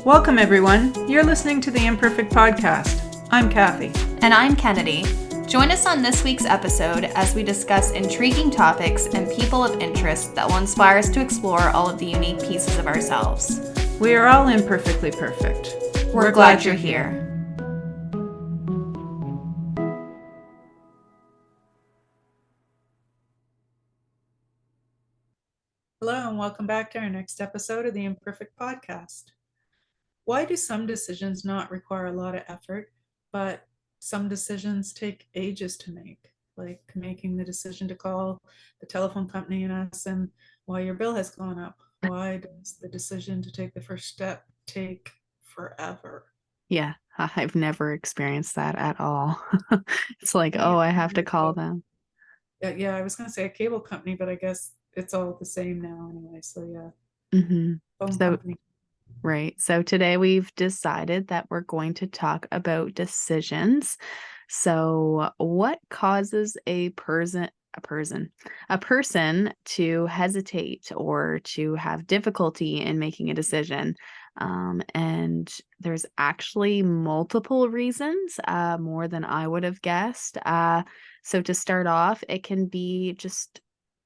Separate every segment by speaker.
Speaker 1: Welcome, everyone. You're listening to the ImPerfect Podcast. I'm Kathy.
Speaker 2: And I'm Kennedy. Join us on this week's episode as we discuss intriguing topics and people of interest that will inspire us to explore all of the unique pieces of ourselves.
Speaker 1: We are all imperfectly perfect.
Speaker 2: We're glad you're here.
Speaker 1: Hello, and welcome back to our next episode of the ImPerfect Podcast. Why do some decisions not require a lot of effort, but some decisions take ages to make? Like making the decision to call the telephone company and ask them why your bill has gone up. Why does the decision to take the first step take forever?
Speaker 3: Yeah, I've never experienced that at all. It's like, I have to call them.
Speaker 1: Yeah, I was going to say a cable company, but I guess it's all the same now anyway. So yeah, phone company.
Speaker 3: Right. So today we've decided that we're going to talk about decisions. So what causes a person to hesitate or to have difficulty in making a decision? And there's actually multiple reasons, more than I would have guessed. So to start off, it can be just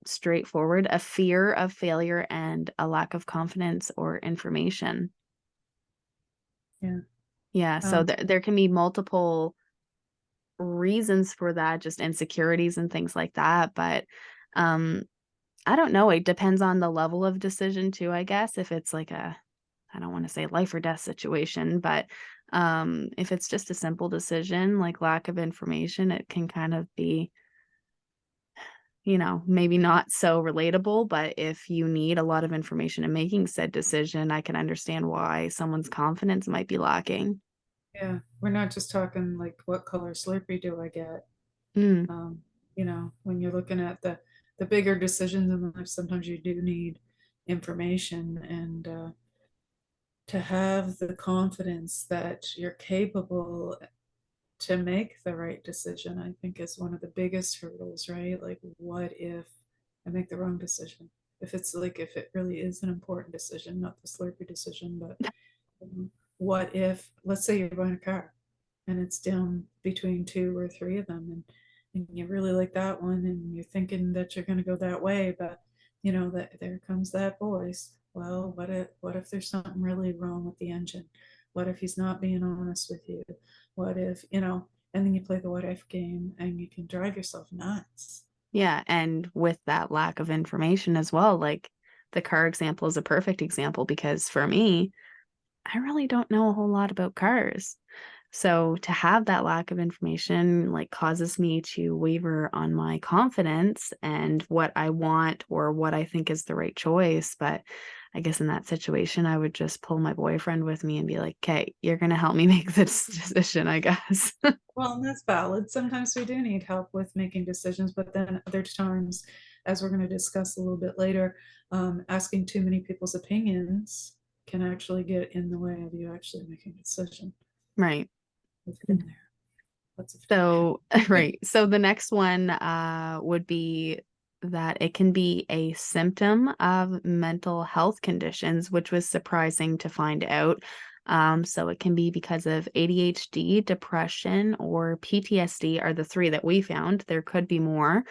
Speaker 3: straightforward, a fear of failure and a lack of confidence or information. Yeah. So there can be multiple reasons for that, just insecurities and things like that. But I don't know. It depends on the level of decision too, I guess. If it's like I don't want to say life or death situation, but if it's just a simple decision, like lack of information, it can kind of be, maybe not so relatable. But if you need a lot of information in making said decision, I can understand why someone's confidence might be lacking.
Speaker 1: Yeah, we're not just talking like what color Slurpee do I get. When you're looking at the bigger decisions in life, sometimes you do need information, and to have the confidence that you're capable to make the right decision, I think is one of the biggest hurdles, right? Like, what if I make the wrong decision? If it really is an important decision, not the Slurpee decision, but what if, let's say you're buying a car and it's down between two or three of them, and you really like that one, and you're thinking that you're going to go that way, but that there comes that voice. Well, what if there's something really wrong with the engine? What if he's not being honest with you? What if, and then you play the what if game and you can drive yourself nuts.
Speaker 3: Yeah. And with that lack of information as well, like the car example is a perfect example, because for me, I really don't know a whole lot about cars. So to have that lack of information like causes me to waver on my confidence and what I want or what I think is the right choice. But I guess in that situation, I would just pull my boyfriend with me and be like, okay, you're going to help me make this decision, I guess.
Speaker 1: Well, and that's valid. Sometimes we do need help with making decisions, but then other times, as we're going to discuss a little bit later, asking too many people's opinions can actually get in the way of you actually making a decision.
Speaker 3: Right.
Speaker 1: We've been there.
Speaker 3: So, right. So the next one would be that it can be a symptom of mental health conditions, which was surprising to find out. So it can be because of ADHD, depression, or PTSD are the three that we found. There could be more,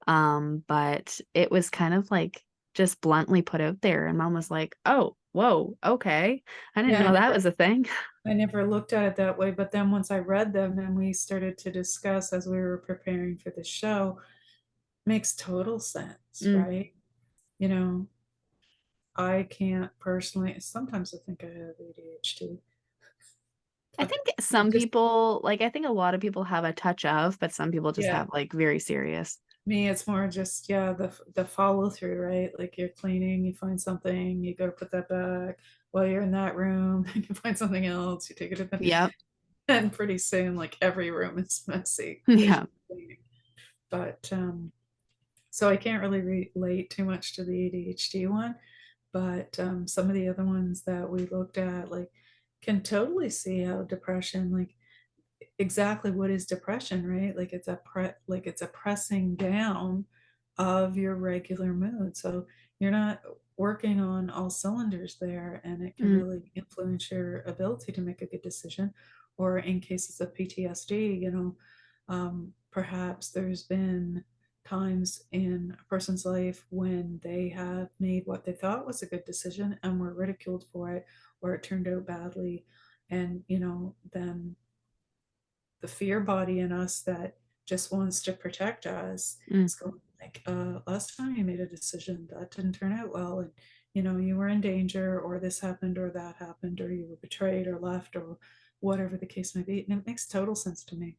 Speaker 3: but it was kind of like just bluntly put out there. And Mom was like, oh, whoa, okay. I didn't know that was a thing.
Speaker 1: I never looked at it that way, but then once I read them and we started to discuss as we were preparing for the show, makes total sense, right? I can't personally, sometimes I think I have ADHD.
Speaker 3: I think some people, I think a lot of people have a touch of, but some people just have like very serious.
Speaker 1: Me, it's more just, the follow through, right? Like you're cleaning, you find something, you go to put that back. While you're in that room, you find something else, you take it to the,
Speaker 3: Yep.
Speaker 1: and pretty soon, like every room is messy.
Speaker 3: Yeah.
Speaker 1: But so I can't really relate too much to the ADHD one, but some of the other ones that we looked at, like, can totally see how depression, like, exactly what is depression, right? Like it's a pressing down of your regular mood. So you're not working on all cylinders there, and it can
Speaker 3: Mm,
Speaker 1: really influence your ability to make a good decision. Or in cases of PTSD, perhaps there's been times in a person's life when they have made what they thought was a good decision and were ridiculed for it, or it turned out badly. And, then the fear body in us that just wants to protect us
Speaker 3: mm.
Speaker 1: is going like, last time you made a decision that didn't turn out well, and you were in danger, or this happened or that happened, or you were betrayed or left, or whatever the case may be. And it makes total sense to me.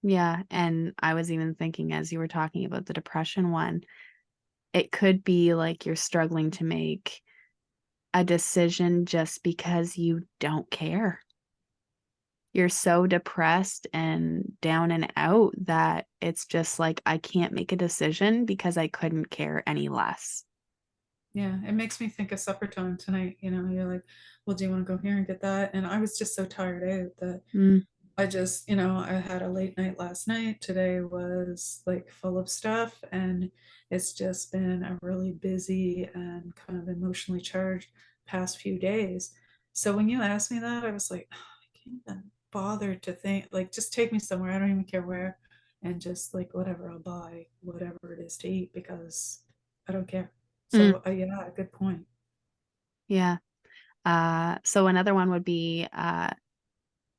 Speaker 3: Yeah. And I was even thinking as you were talking about the depression one, it could be like you're struggling to make a decision just because you don't care. You're so depressed and down and out that it's just like, I can't make a decision because I couldn't care any less.
Speaker 1: Yeah, it makes me think of supper time tonight. You're like, well, do you want to go here and get that? And I was just so tired out that
Speaker 3: Mm,
Speaker 1: I just, I had a late night last night. Today was like full of stuff, and it's just been a really busy and kind of emotionally charged past few days. So when you asked me that, I was like, "Oh, I can't even bother to think, like, just take me somewhere. I don't even care where, and just like whatever, I'll buy whatever it is to eat because I don't care."
Speaker 3: mm,
Speaker 1: So, yeah, good point.
Speaker 3: yeah. So another one would be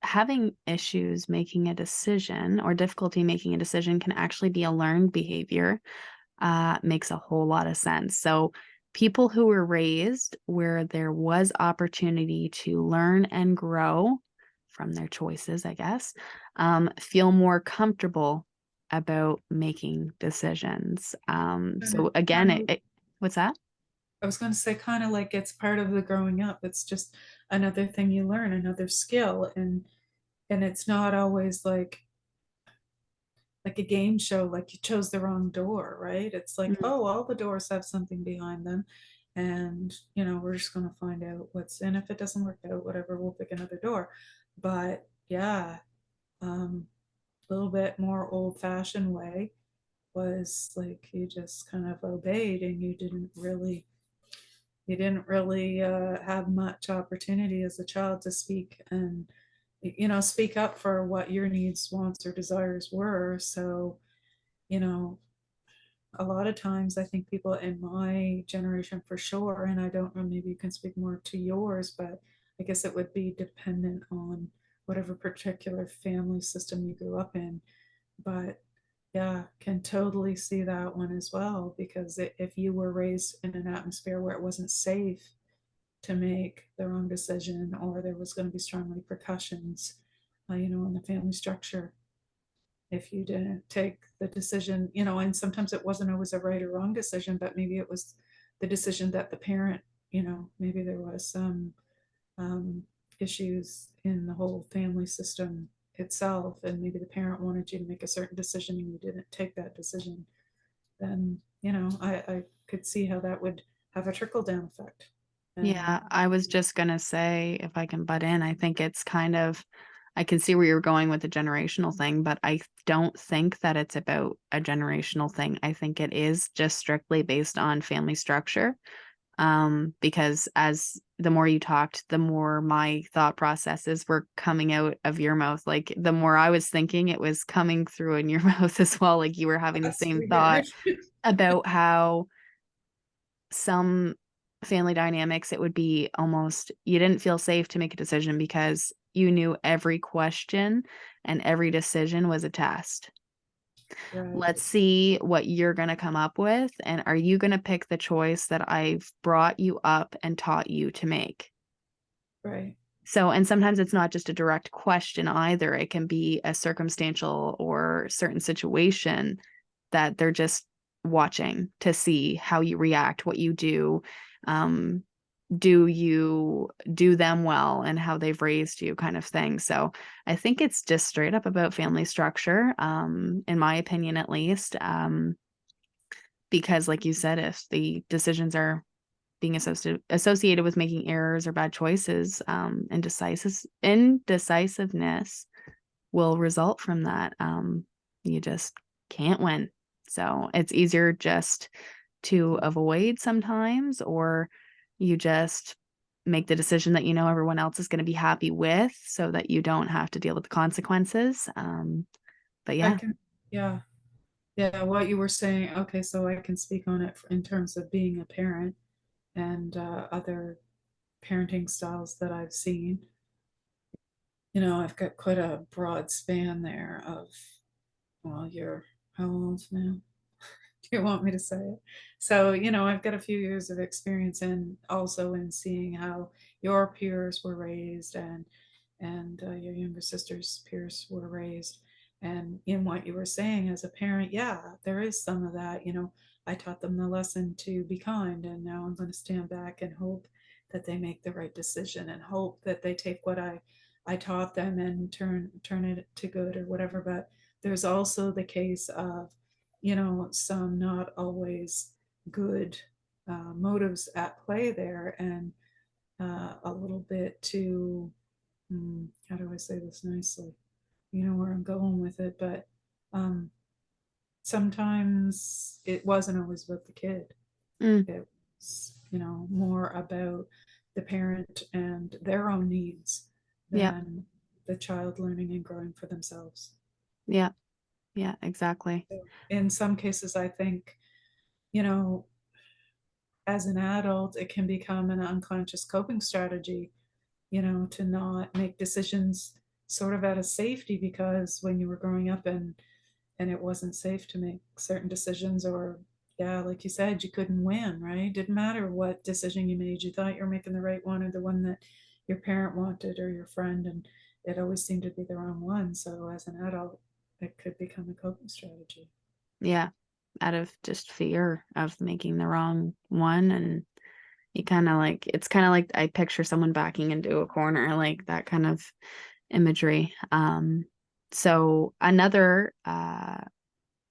Speaker 3: having issues making a decision or difficulty making a decision can actually be a learned behavior. Makes a whole lot of sense. So people who were raised where there was opportunity to learn and grow from their choices, I guess, feel more comfortable about making decisions.
Speaker 1: Kind
Speaker 3: So again,
Speaker 1: of,
Speaker 3: what's that?
Speaker 1: I was going to say, kind of like it's part of the growing up. It's just another thing you learn, another skill, and it's not always like a game show, like you chose the wrong door, right? It's like,
Speaker 3: Mm,
Speaker 1: oh, all the doors have something behind them, and we're just going to find out what's in. If it doesn't work out, whatever, we'll pick another door. But yeah, a little bit more old-fashioned way was like you just kind of obeyed, and you didn't really have much opportunity as a child to speak and speak up for what your needs, wants, or desires were. So you know a lot of times I think people in my generation, for sure, and I don't know, maybe you can speak more to yours, but I guess it would be dependent on whatever particular family system you grew up in. But yeah, can totally see that one as well, because if you were raised in an atmosphere where it wasn't safe to make the wrong decision, or there was going to be strong repercussions, in the family structure, if you didn't take the decision, and sometimes it wasn't always a right or wrong decision, but maybe it was the decision that the parent, maybe there was some um, issues in the whole family system itself, and maybe the parent wanted you to make a certain decision and you didn't take that decision, then, I could see how that would have a trickle down effect. And
Speaker 3: yeah, I was just gonna say, if I can butt in, I think it's kind of, I can see where you're going with the generational thing, but I don't think that it's about a generational thing. I think it is just strictly based on family structure. Because as the more you talked, the more my thought processes were coming out of your mouth. Like the more I was thinking, it was coming through in your mouth as well. Like you were having the
Speaker 1: that's
Speaker 3: same thought
Speaker 1: weird.
Speaker 3: about how some family dynamics, it would be almost, you didn't feel safe to make a decision because you knew every question and every decision was a test.
Speaker 1: Right,
Speaker 3: Let's see what you're going to come up with. And are you going to pick the choice that I've brought you up and taught you to make?
Speaker 1: right.
Speaker 3: So, and sometimes it's not just a direct question either. It can be a circumstantial or certain situation that they're just watching to see how you react, what you do. Um, do you do them well and how they've raised you, kind of thing. So I think it's just straight up about family structure, in my opinion, at least. Because like you said, if the decisions are being associated with making errors or bad choices, indecisiveness will result from that. You just can't win. So it's easier just to avoid sometimes, or you just make the decision that everyone else is going to be happy with so that you don't have to deal with the consequences. But
Speaker 1: I
Speaker 3: yeah.
Speaker 1: can, yeah, yeah, what you were saying. Okay, so I can speak on it in terms of being a parent and other parenting styles that I've seen. I've got quite a broad span there of, well, you're how old now? Do you want me to say it? So, I've got a few years of experience and also in seeing how your peers were raised and your younger sister's peers were raised. And in what you were saying as a parent, yeah, there is some of that. I taught them the lesson to be kind, and now I'm going to stand back and hope that they make the right decision and hope that they take what I taught them and turn it to good or whatever. But there's also the case of some not always good motives at play there, and a little bit too, how do I say this nicely? You know where I'm going with it, but um, sometimes it wasn't always about the kid.
Speaker 3: Mm,
Speaker 1: It was, more about the parent and their own needs
Speaker 3: yeah.
Speaker 1: than the child learning and growing for themselves.
Speaker 3: Yeah. Yeah, exactly.
Speaker 1: So in some cases, I think, you know, as an adult, it can become an unconscious coping strategy, to not make decisions sort of out of safety, because when you were growing up and it wasn't safe to make certain decisions, or yeah, like you said, you couldn't win, right? Didn't matter what decision you made, you thought you were making the right one or the one that your parent wanted or your friend, and it always seemed to be the wrong one. So as an adult, it could become a coping strategy.
Speaker 3: Yeah. Out of just fear of making the wrong one. And you kind of like, it's kind of like I picture someone backing into a corner, like that kind of imagery. So another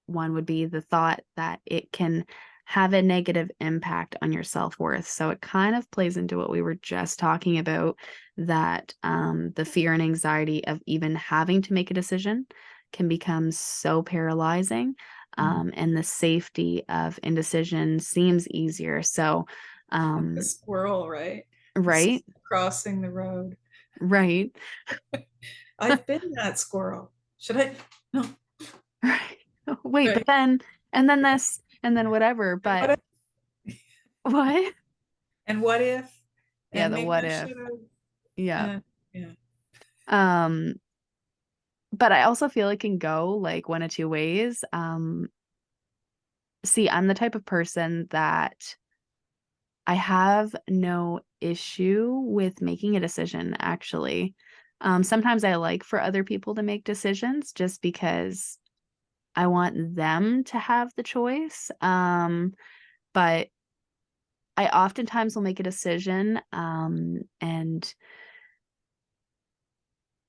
Speaker 3: one would be the thought that it can have a negative impact on your self-worth. So it kind of plays into what we were just talking about, that the fear and anxiety of even having to make a decision can become so paralyzing. And the safety of indecision seems easier. So,
Speaker 1: Like the squirrel, right?
Speaker 3: right,
Speaker 1: Crossing the road.
Speaker 3: right,
Speaker 1: I've been that squirrel. Should I? No.
Speaker 3: right. Wait, but
Speaker 1: Right.
Speaker 3: then, and then this, and then whatever.
Speaker 1: And
Speaker 3: But
Speaker 1: what if?
Speaker 3: what?
Speaker 1: And what if?
Speaker 3: Yeah,
Speaker 1: And
Speaker 3: the
Speaker 1: maybe
Speaker 3: what
Speaker 1: I
Speaker 3: if.
Speaker 1: should have.
Speaker 3: Yeah.
Speaker 1: And yeah.
Speaker 3: Um, but I also feel it can go like one of two ways. See, I'm the type of person that I have no issue with making a decision, actually. Sometimes I like for other people to make decisions just because I want them to have the choice. But I oftentimes will make a decision, and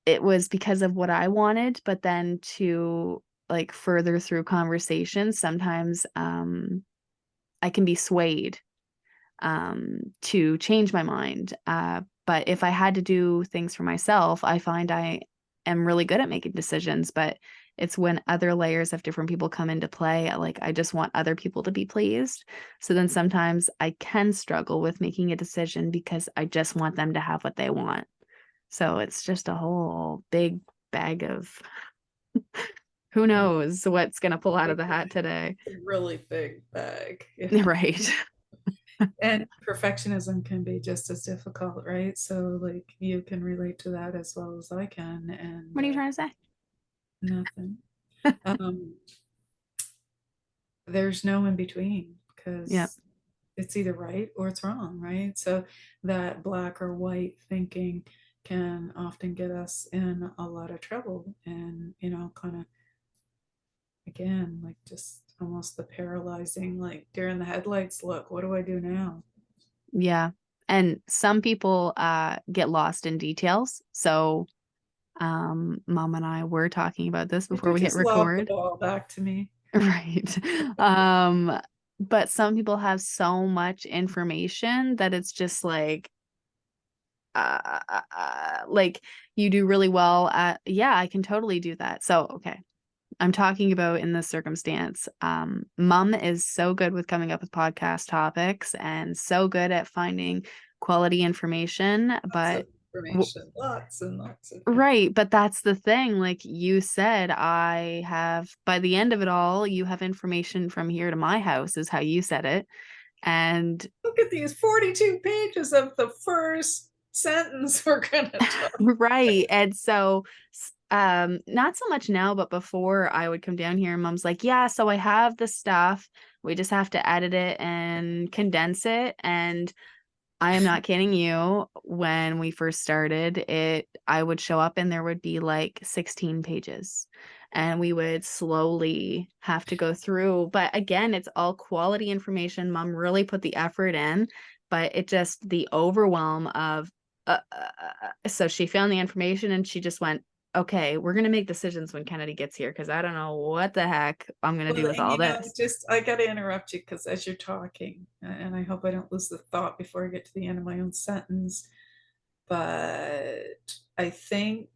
Speaker 3: it was because of what I wanted, but then to like further through conversations, sometimes I can be swayed to change my mind. But if I had to do things for myself, I find I am really good at making decisions, but it's when other layers of different people come into play. Like I just want other people to be pleased. So then sometimes I can struggle with making a decision because I just want them to have what they want. So it's just a whole big bag of who
Speaker 1: Yeah.
Speaker 3: knows what's going to pull out of the hat today.
Speaker 1: It's a really big bag. Yeah.
Speaker 3: Right.
Speaker 1: And perfectionism can be just as difficult, right? So, like, you can relate to that as well as I can, and
Speaker 3: What are you trying to say?
Speaker 1: nothing. Um, there's no in between,
Speaker 3: Yep.
Speaker 1: because it's either right or it's wrong, right? So, that black or white thinking can often get us in a lot of trouble, and, kind of, again, like just almost the paralyzing, like deer in the headlights look, what do I do now?
Speaker 3: Yeah. And some people get lost in details. So mom and I were talking about this
Speaker 1: Could
Speaker 3: before
Speaker 1: you
Speaker 3: we hit
Speaker 1: just lob the
Speaker 3: record.
Speaker 1: ball back to me?
Speaker 3: Right. But some people have so much information that it's just like you do really well at, yeah, I can totally do that. So okay. I'm talking about in this circumstance. Mom is so good with coming up with podcast topics and so good at finding quality information,
Speaker 1: Lots of
Speaker 3: but
Speaker 1: information, lots and lots of
Speaker 3: right, but that's the thing. Like you said, I have, by the end of it all, you have information from here to my house, is how you said it. And
Speaker 1: look at these 42 pages of the first sentence we're going to talk.
Speaker 3: right. And so, not so much now, but before I would come down here and mom's like, yeah, so I have the stuff. We just have to edit it and condense it. And I am not kidding you. When we first started it, I would show up and there would be like 16 pages and we would slowly have to go through. But again, it's all quality information. Mom really put the effort in, but it just the overwhelm of, so she found the information and she just went, okay, we're going to make decisions when Kennedy gets here because I don't know what the heck I'm going to do
Speaker 1: Well,
Speaker 3: with
Speaker 1: and
Speaker 3: all this.
Speaker 1: just I got to interrupt you because as you're talking, and I hope I don't lose the thought before I get to the end of my own sentence, but I feel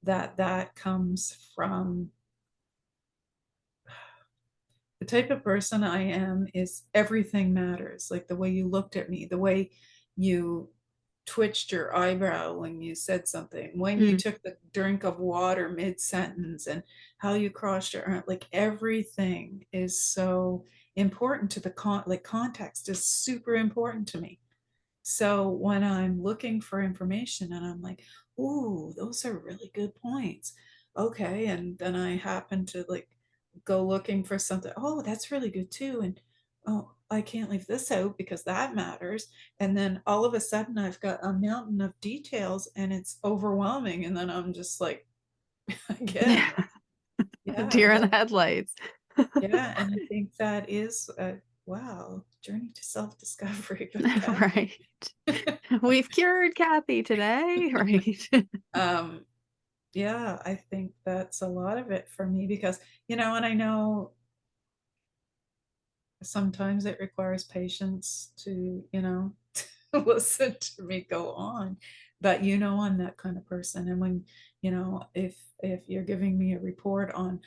Speaker 1: that that comes from the type of person I am is everything matters. Like the way you looked at me, the way you twitched your eyebrow when you said something, when you
Speaker 3: Mm,
Speaker 1: took the drink of water mid sentence, and how you crossed your arm. Like everything is so important to the context is super important to me. So when I'm looking for information and I'm like, ooh, those are really good points. Okay. And then I happen to like go looking for something. Oh, that's really good too. And oh, I can't leave this out because that matters. And then all of a sudden I've got a mountain of details and it's overwhelming. And then I'm just like, again, yeah,
Speaker 3: deer in the
Speaker 1: that,
Speaker 3: headlights.
Speaker 1: yeah. And I think that is a wow, journey to self-discovery with
Speaker 3: Right.
Speaker 1: Kathy.
Speaker 3: We've cured Kathy today, right?
Speaker 1: um, yeah, I think that's a lot of it for me because, and I know sometimes it requires patience to, listen to me go on. But I'm that kind of person. And when, if you're giving me a report on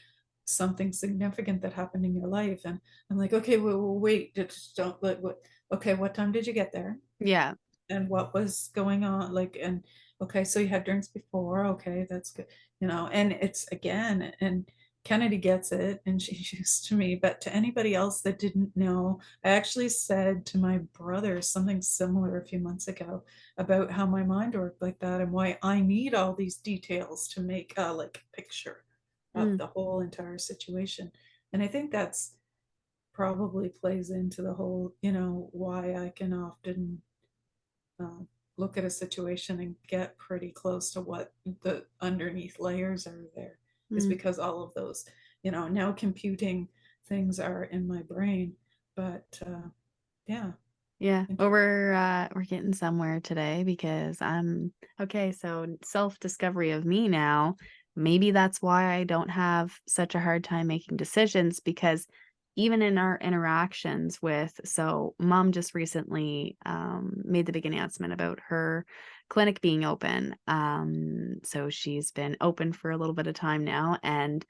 Speaker 1: something significant that happened in your life, and I'm like, okay, wait, just don't let what okay, what time did you get there?
Speaker 3: Yeah.
Speaker 1: And what was going on, like, and okay, so you had drinks before, okay, that's good, and it's again, and Kennedy gets it and she's used to me, but to anybody else that didn't know, I actually said to my brother something similar a few months ago about how my mind worked like that and why I need all these details to make a like picture of
Speaker 3: Mm,
Speaker 1: the whole entire situation. And I think that's probably plays into the whole, why I can often um, look at a situation and get pretty close to what the underneath layers are there, is
Speaker 3: mm.
Speaker 1: because all of those, now computing things are in my brain. But yeah.
Speaker 3: Yeah. Well, we're getting somewhere today because I'm okay, so self-discovery of me now. Maybe that's why I don't have such a hard time making decisions because even in our interactions with, so mom just recently made the big announcement about her clinic being open. So she's been open for a little bit of time now, and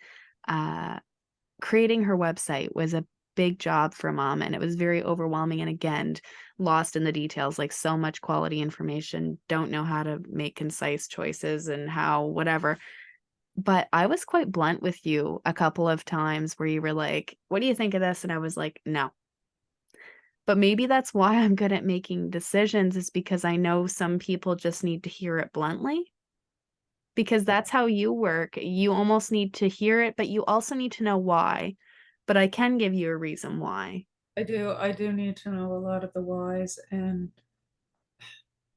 Speaker 3: uh creating her website was a big job for mom, and it was very overwhelming, and again, lost in the details, like so much quality information, don't know how to make concise choices and how whatever. But I was quite blunt with you a couple of times where you were like, what do you think of this? And I was like, no. But maybe that's why I'm good at making decisions, is because I know some people just need to hear it bluntly, because
Speaker 1: Yeah,
Speaker 3: that's how you work. You almost need to hear it, but you also need to know why. But I can give you a reason why.
Speaker 1: I do need to know a lot of the whys, and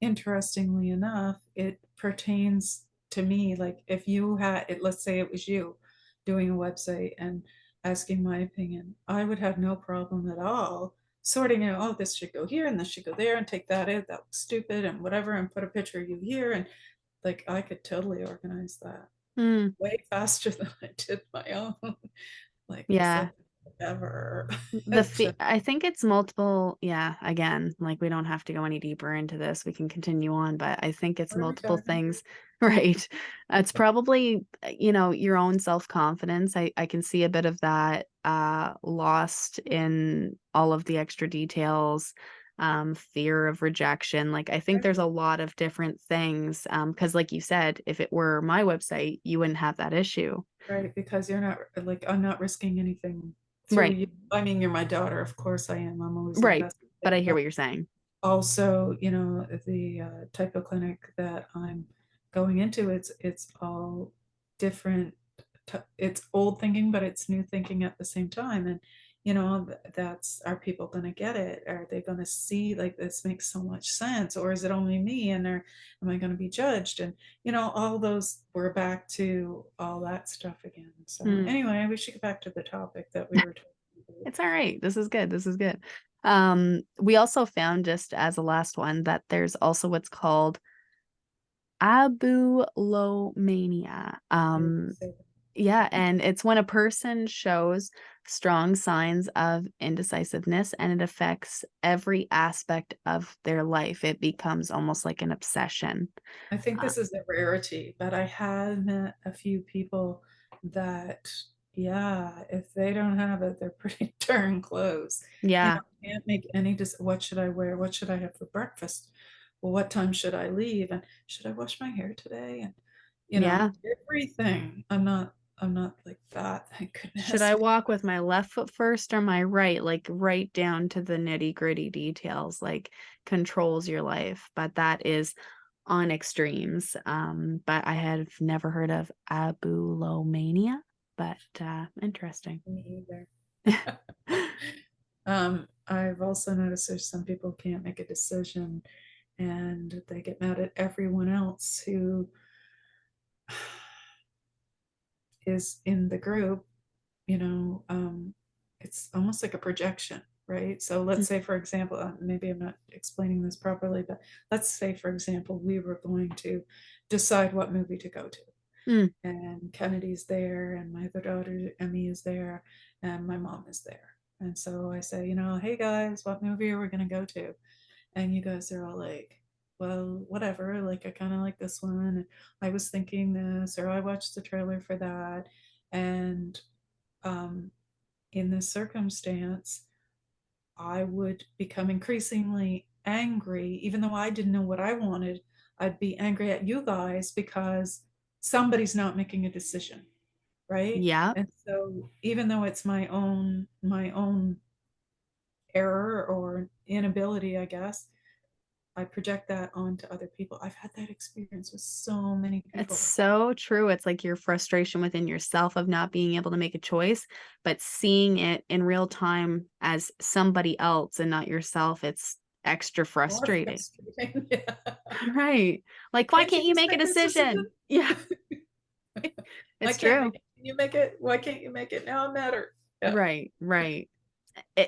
Speaker 1: interestingly enough, it pertains to me. Like if you had it, let's say it was you doing a website and asking my opinion, I would have no problem at all sorting out, oh, this should go here and this should go there and take that out. That was stupid and whatever, and put a picture of you here. And like I could totally organize that
Speaker 3: Mm,
Speaker 1: way faster than I did my own. Like I
Speaker 3: yeah.
Speaker 1: said. ever.
Speaker 3: I think it's multiple. Yeah, again, like we don't have to go any deeper into this. We can continue on, but I think it's
Speaker 1: What are we
Speaker 3: multiple
Speaker 1: talking
Speaker 3: things, right? It's probably, your own self-confidence. I can see a bit of that lost in all of the extra details, fear of rejection. Like I think
Speaker 1: about?
Speaker 3: there's a lot of different things. Because like you said, if it were my website, you wouldn't have that issue.
Speaker 1: Right, because you're not like, I'm not risking anything through
Speaker 3: Right.
Speaker 1: you. I mean, you're my daughter, of course I am. I'm always
Speaker 3: Right.
Speaker 1: invested,
Speaker 3: But I hear
Speaker 1: but
Speaker 3: what you're saying.
Speaker 1: also, the type of clinic that I'm going into, it's all different. It's old thinking, but it's new thinking at the same time. And that's, are people going to get it? Are they going to see like this makes so much sense, or is it only me? And am I going to be judged? And all those, we're back to all that stuff again. So
Speaker 3: Mm.
Speaker 1: anyway, we should get back to the topic that we were talking about.
Speaker 3: It's all right. This is good. This is good. We also found, just as a last one, that there's also what's called abulomania. Yeah, and it's when a person shows strong signs of indecisiveness and it affects every aspect of their life. It becomes almost like an obsession.
Speaker 1: I think this is a rarity, but I have met a few people that, yeah, if they don't have it, they're pretty darn close.
Speaker 3: Yeah.
Speaker 1: Can't make any what should I wear? What should I have for breakfast? Well, what time should I leave? And should I wash my hair today? And
Speaker 3: Yeah.
Speaker 1: everything. I'm not like that, thank
Speaker 3: Should
Speaker 1: goodness.
Speaker 3: I walk with my left foot first or my right? Like right down to the nitty-gritty details, like controls your life. But that is on extremes. But I have never heard of abulomania, but interesting.
Speaker 1: Me either. I've also noticed there's some people can't make a decision and they get mad at everyone else who is in the group. It's almost like a projection, right? So let's say, for example, maybe I'm not explaining this properly, but let's say, for example, we were going to decide what movie to go to.
Speaker 3: Mm.
Speaker 1: And Kennedy's there, and my other daughter, Emmy, is there, and my mom is there. And so I say, hey guys, what movie are we going to go to? And you guys are all like, well, whatever, like I kind of like this one, and I was thinking this, or I watched the trailer for that. And in this circumstance, I would become increasingly angry, even though I didn't know what I wanted. I'd be angry at you guys because somebody's not making a decision, right?
Speaker 3: Yeah.
Speaker 1: And so even though it's my own error or inability, I guess, I project that onto other people. I've had that experience with so many
Speaker 3: It's
Speaker 1: people.
Speaker 3: so true. It's like your frustration within yourself of not being able to make a choice, but seeing it in real time as somebody else and not yourself. It's extra
Speaker 1: More
Speaker 3: frustrating.
Speaker 1: frustrating. Yeah.
Speaker 3: Right. Like, why can't you
Speaker 1: just
Speaker 3: make a
Speaker 1: this
Speaker 3: decision? Yeah,
Speaker 1: I
Speaker 3: it's
Speaker 1: can't
Speaker 3: true.
Speaker 1: make it. Can you make it? Why can't you make it? Now I'm matter. Yeah.
Speaker 3: Right, right.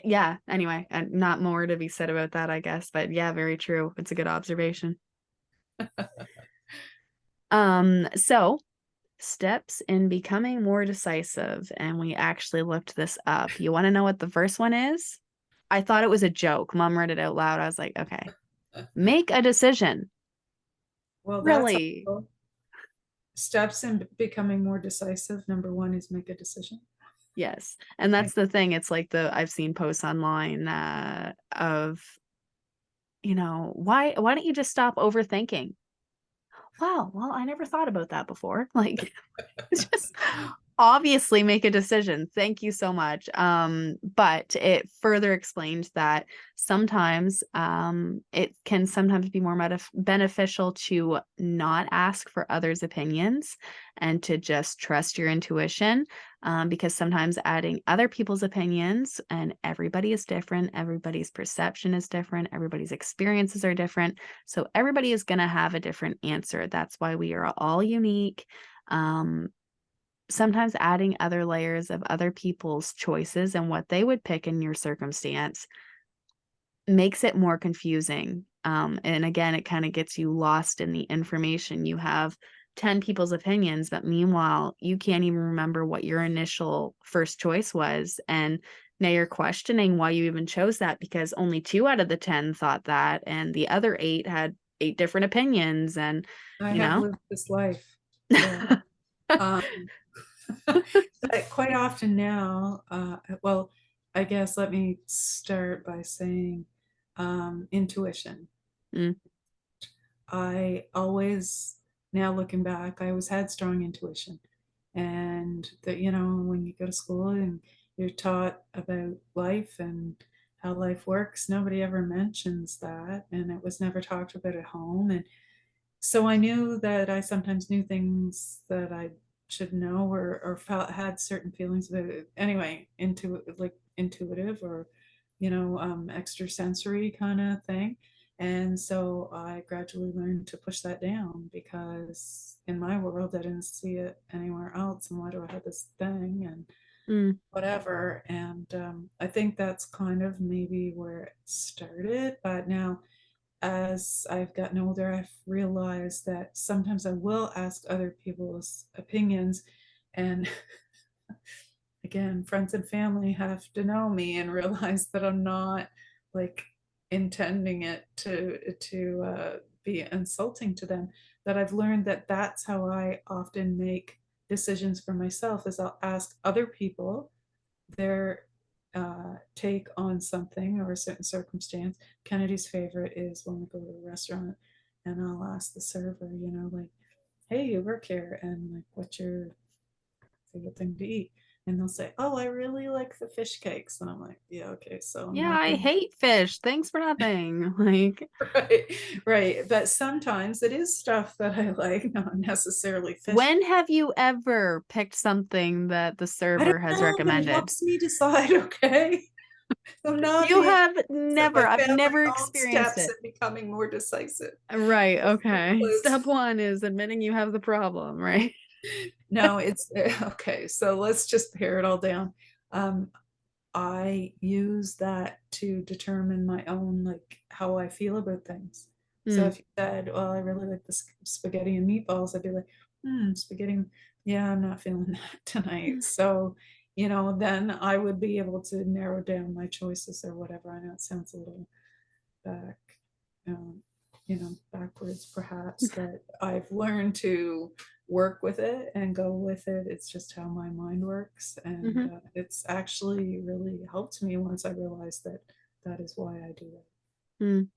Speaker 3: Yeah, anyway, and not more to be said about that, I guess, but yeah, very true. It's a good observation. So steps in becoming more decisive, and we actually looked this up. You want to know what the first one is? I thought it was a joke. Mom read it out loud. I was like, okay. Make a decision.
Speaker 1: Well, that's
Speaker 3: Really?
Speaker 1: helpful. Steps in becoming more decisive. Number one is make a decision.
Speaker 3: Yes. And that's the thing. It's like I've seen posts online of, why don't you just stop overthinking? Wow, well, I never thought about that before. Like, just obviously make a decision. Thank you so much. But it further explained that sometimes it can sometimes be more beneficial to not ask for others' opinions and to just trust your intuition. Because sometimes adding other people's opinions, and everybody is different, everybody's perception is different, everybody's experiences are different. So everybody is going to have a different answer. That's why we are all unique. Sometimes adding other layers of other people's choices and what they would pick in your circumstance makes it more confusing. And again, it kind of gets you lost in the information you have 10 people's opinions, but meanwhile, you can't even remember what your initial first choice was. And now you're questioning why you even chose that, because only 2 out of the 10 thought that, and the other 8 had 8 different opinions. And,
Speaker 1: I
Speaker 3: you
Speaker 1: have
Speaker 3: know,
Speaker 1: lived this life. Yeah. Um, but quite often now, well, I guess let me start by saying intuition.
Speaker 3: Mm,
Speaker 1: I always, now looking back, I always had strong intuition. And that, when you go to school and you're taught about life and how life works, nobody ever mentions that. And it was never talked about at home. And so I knew that I sometimes knew things that I should know, or felt, had certain feelings about it. Anyway, intuitive, or extrasensory kind of thing. And so I gradually learned to push that down, because in my world I didn't see it anywhere else, and why do I have this thing and
Speaker 3: mm,
Speaker 1: whatever. And I think that's kind of maybe where it started. But now, as I've gotten older, I've realized that sometimes I will ask other people's opinions. And again, friends and family have to know me and realize that I'm not like intending it to be insulting to them. That I've learned that that's how I often make decisions for myself, is I'll ask other people their take on something or a certain circumstance. Kennedy's favorite is when we go to a restaurant and I'll ask the server, like, hey, you work here, and like, what's your favorite thing to eat? And they'll say, oh, I really like the fish cakes. And I'm like, yeah, okay, so I'm
Speaker 3: yeah,
Speaker 1: not
Speaker 3: I
Speaker 1: gonna.
Speaker 3: hate fish. Thanks for nothing. Like,
Speaker 1: Right, right. But sometimes it is stuff that I like, not necessarily fish.
Speaker 3: when have you ever picked something that the
Speaker 1: I don't
Speaker 3: server has
Speaker 1: know, but it
Speaker 3: recommended?
Speaker 1: helps me decide. Okay, I'm not
Speaker 3: You
Speaker 1: being.
Speaker 3: have
Speaker 1: So
Speaker 3: never,
Speaker 1: I
Speaker 3: I've
Speaker 1: found
Speaker 3: never
Speaker 1: my own
Speaker 3: experienced
Speaker 1: steps
Speaker 3: it.
Speaker 1: in becoming more decisive.
Speaker 3: Right.
Speaker 1: This
Speaker 3: Okay.
Speaker 1: includes,
Speaker 3: Step 1 is admitting you have the problem, right?
Speaker 1: no, it's okay. So let's just pare it all down. Um, I use that to determine my own, like, how I feel about things. So
Speaker 3: Mm,
Speaker 1: if you said, well, I really like the spaghetti and meatballs, I'd be like, spaghetti. Yeah, I'm not feeling that tonight. So, then I would be able to narrow down my choices or whatever. I know it sounds a little back, um, backwards perhaps, but I've learned to work with it and go with it. It's just how my mind works. And
Speaker 3: hmm
Speaker 1: it's actually really helped me once I realized that that is why I do it.
Speaker 3: mm.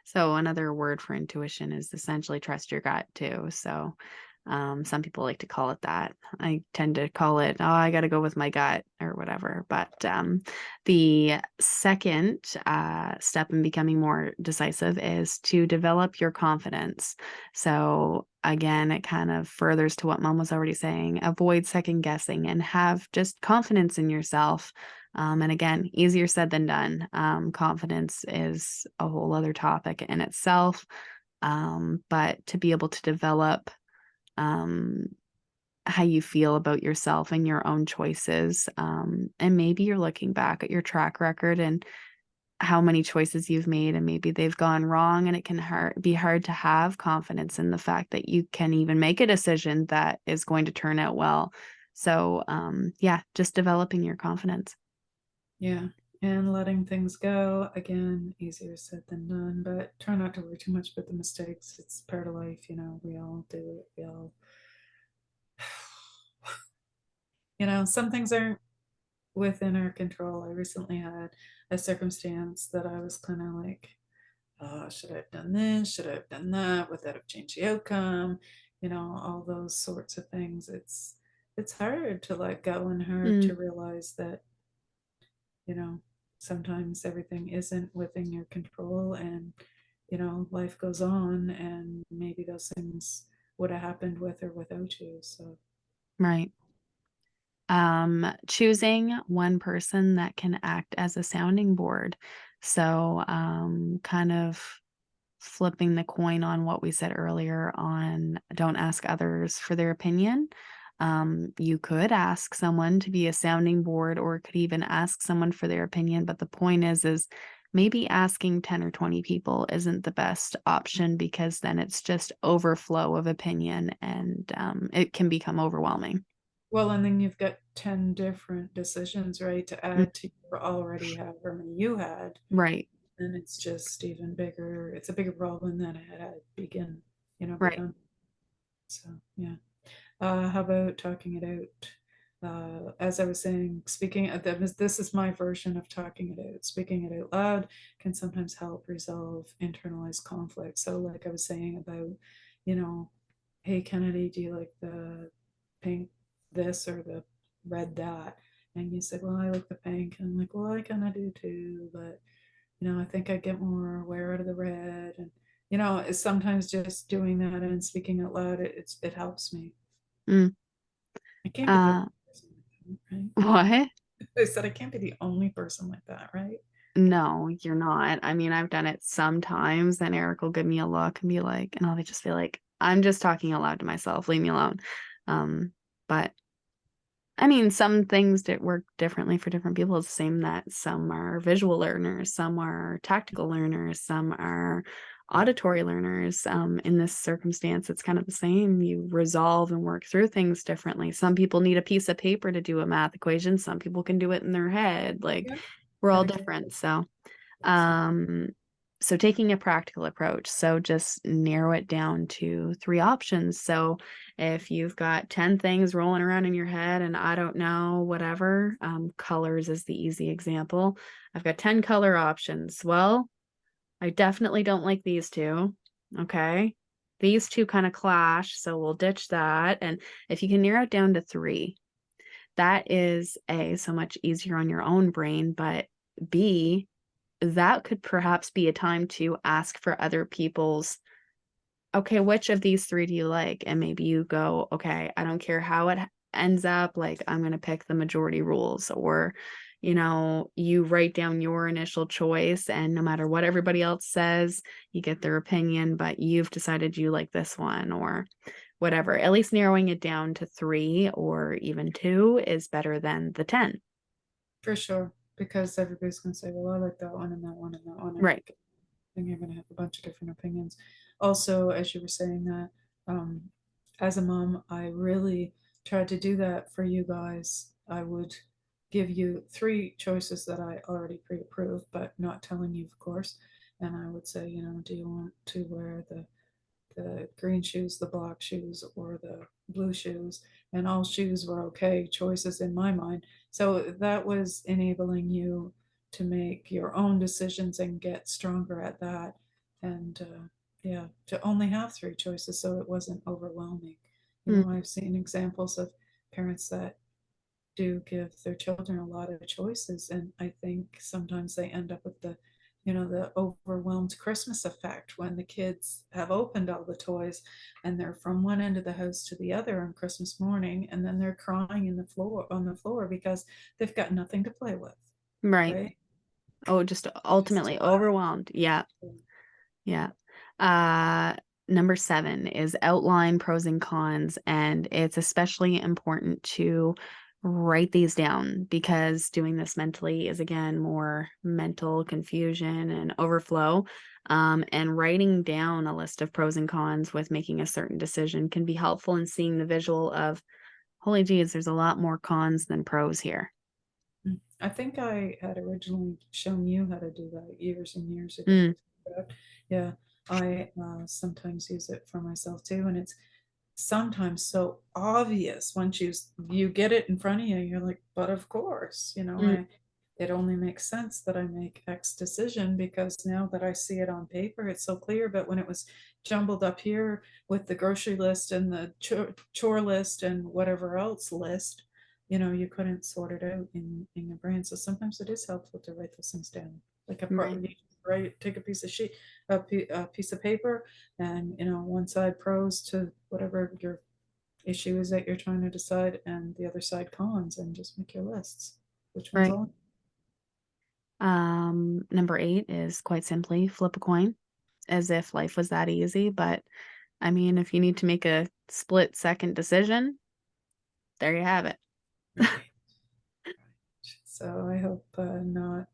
Speaker 3: So another word for intuition is essentially trust your gut too. So some people like to call it that. I tend to call it, oh, I got to go with my gut or whatever. But the second step in becoming more decisive is to develop your confidence. So again, it kind of furthers to what Mom was already saying. Avoid second guessing and have just confidence in yourself. And again, easier said than done. Confidence is a whole other topic in itself. But to be able to develop um, how you feel about yourself and your own choices. And maybe you're looking back at your track record and how many choices you've made, and maybe they've gone wrong, and it can be hard to have confidence in the fact that you can even make a decision that is going to turn out well. So, yeah, just developing your confidence.
Speaker 1: Yeah. And letting things go, again, easier said than done, but try not to worry too much about the mistakes. It's part of life, we all do it. We all, some things aren't within our control. I recently had a circumstance that I was kind of like, oh, should I have done this? Should I have done that? Would that have changed the outcome? All those sorts of things. It's hard to let go and hard
Speaker 3: Mm,
Speaker 1: to realize that, you know, sometimes everything isn't within your control, and, life goes on, and maybe those things would have happened with or without you. So
Speaker 3: right. Choosing one person that can act as a sounding board. So, kind of flipping the coin on what we said earlier on don't ask others for their opinion. You could ask someone to be a sounding board, or could even ask someone for their opinion. But the point is maybe asking 10 or 20 people isn't the best option, because then it's just overflow of opinion, and it can become overwhelming.
Speaker 1: Well, and then you've got 10 different decisions, right, to
Speaker 3: Mm,
Speaker 1: add to your already however many you had.
Speaker 3: right,
Speaker 1: And it's just even bigger. It's a bigger problem than it had
Speaker 3: right.
Speaker 1: begun. So, yeah. How about talking it out? As I was saying, this is my version of talking it out. Speaking it out loud can sometimes help resolve internalized conflict. So, like I was saying about, you know, hey, Kennedy, do you like the pink this or the red that? And you said, well, I like the pink. And I'm like, well, I kind of do too. But, I think I get more wear out of the red. And, it's sometimes just doing that and speaking out loud, it helps me.
Speaker 3: Mm.
Speaker 1: I can't be the only
Speaker 3: Uh,
Speaker 1: person like that, right?
Speaker 3: what?
Speaker 1: I said I can't be the only person like that, right?
Speaker 3: No, you're not. I mean, I've done it sometimes, and Eric will give me a look and be like, and I'll just be like, I'm just talking aloud to myself, leave me alone. But I mean, some things that work differently for different people. It's the same that some are visual learners, some are tactical learners, some are auditory learners. In this circumstance, it's kind of the same. You resolve and work through things differently. Some people need a piece of paper to do a math equation. Some people can do it in their head. Like,
Speaker 1: Yeah.
Speaker 3: we're all
Speaker 1: Exactly.
Speaker 3: different. Um, so taking a practical approach. So just narrow it down to 3 options. So if you've got 10 things rolling around in your head and I don't know, whatever, colors is the easy example. I've got 10 color options. Well, I definitely don't like these two. Okay. These two kind of clash, so we'll ditch that. And if you can narrow it down to 3, that is A, so much easier on your own brain, but B, that could perhaps be a time to ask for other people's, okay, which of these 3 do you like? And maybe you go, okay, I don't care how it ends up, like, I'm going to pick the majority rules. Or, you write down your initial choice, and no matter what everybody else says, you get their opinion, but you've decided you like this one, or whatever. At least narrowing it down to 3 or even 2 is better than the 10.
Speaker 1: For sure. Because everybody's gonna say, well, I like that one and that one and that one. And
Speaker 3: Right.
Speaker 1: then you're gonna have a bunch of different opinions. Also, as you were saying that, um, as a mom, I really tried to do that for you guys. I would give you 3 choices that I already pre-approved, but not telling you, of course. And I would say, do you want to wear the green shoes, the black shoes, or the blue shoes, and all shoes were okay choices in my mind. So that was enabling you to make your own decisions and get stronger at that. And yeah, to only have 3 choices so it wasn't overwhelming.
Speaker 3: Mm,
Speaker 1: I've seen examples of parents that do give their children a lot of choices, and I think sometimes they end up with the overwhelmed Christmas effect when the kids have opened all the toys and they're from one end of the house to the other on Christmas morning, and then they're crying on the floor because they've got nothing to play with,
Speaker 3: right.
Speaker 1: right?
Speaker 3: Oh, just
Speaker 1: Just
Speaker 3: ultimately overwhelmed. Yeah.
Speaker 1: a
Speaker 3: Yeah. Uh, Number 7 is outline pros and cons. And it's especially important to write these down, because doing this mentally is, again, more mental confusion and overflow. And writing down a list of pros and cons with making a certain decision can be helpful in seeing the visual of, holy geez, there's a lot more cons than pros here.
Speaker 1: I think I had originally shown you how to do that years and years ago.
Speaker 3: Mm,
Speaker 1: Yeah, I sometimes use it for myself too, and it's sometimes so obvious once you get it in front of you. You're like, but of course,
Speaker 3: mm,
Speaker 1: it only makes sense that I make X decision because now that I see it on paper, it's so clear. But when it was jumbled up here with the grocery list and the chore list and whatever else list, you couldn't sort it out in your brain. So sometimes it is helpful to write those things down. Like
Speaker 3: right,
Speaker 1: you write, take a piece of a piece of paper, and one side pros to whatever your issue is that you're trying to decide, and the other side cons, and just make your lists. Which one's
Speaker 3: right.
Speaker 1: all?
Speaker 3: Number 8 is quite simply flip a coin, as if life was that easy. But I mean, if you need to make a split second decision, there you have it.
Speaker 1: Right. So I hope not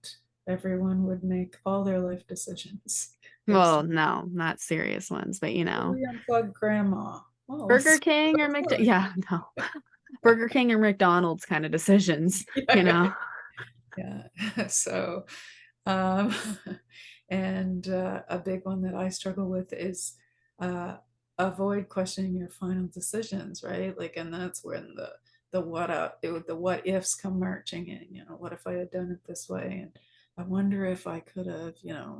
Speaker 1: everyone would make all their life decisions.
Speaker 3: Well, no, not serious ones, but
Speaker 1: We unplug grandma. Oh,
Speaker 3: Burger King or McDonald's. Yeah, no. Burger King or McDonald's kind of decisions,
Speaker 1: yeah. So, um, and a big one that I struggle with is avoid questioning your final decisions, right? Like, and that's when the what ifs come marching in. What if I had done it this way? And I wonder if I could have,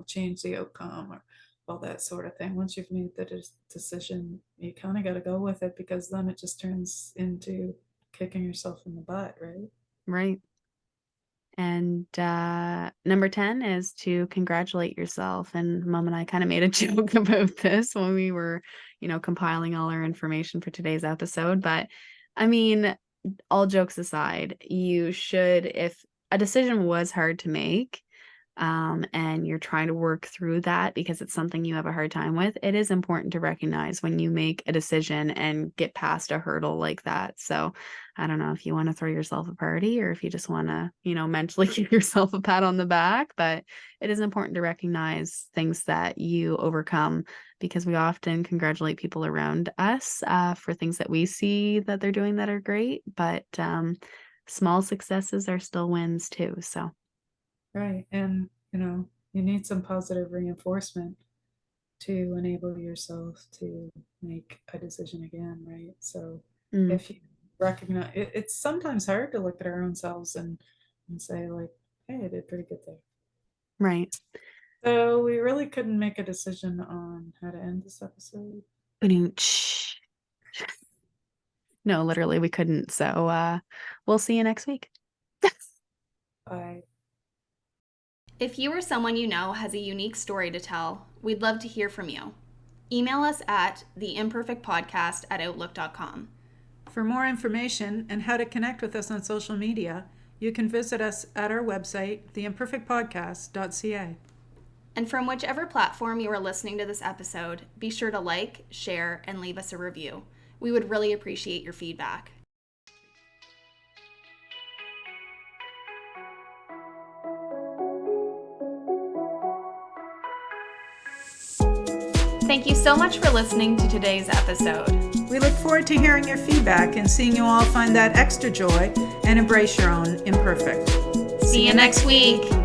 Speaker 1: changed the outcome or all that sort of thing. Once you've made the decision, you kind of got to go with it, because then it just turns into kicking yourself in the butt, right?
Speaker 3: Right. And number 10 is to congratulate yourself. And Mom and I kind of made a joke about this when we were, compiling all our information for today's episode. But I mean, all jokes aside, you should, if a decision was hard to make, and you're trying to work through that because it's something you have a hard time with, it is important to recognize when you make a decision and get past a hurdle like that. So I don't know if you want to throw yourself a party or if you just want to, mentally give yourself a pat on the back, but it is important to recognize things that you overcome, because we often congratulate people around us for things that we see that they're doing that are great, but small successes are still wins too. So.
Speaker 1: Right. And, you need some positive reinforcement to enable yourself to make a decision again, right? So if you recognize it's sometimes hard to look at our own selves and say, like, hey, I did pretty good there.
Speaker 3: Right.
Speaker 1: So we really couldn't make a decision on how to end this episode.
Speaker 3: No, literally we couldn't. So we'll see you next week.
Speaker 1: Bye.
Speaker 2: If you or someone you know has a unique story to tell, we'd love to hear from you. Email us at theimperfectpodcast@outlook.com.
Speaker 1: For more information and how to connect with us on social media, you can visit us at our website, theimperfectpodcast.ca.
Speaker 2: And from whichever platform you are listening to this episode, be sure to like, share, and leave us a review. We would really appreciate your feedback. Thank you so much for listening to today's episode.
Speaker 1: We look forward to hearing your feedback and seeing you all find that extra joy and embrace your own imperfect.
Speaker 2: See you next week.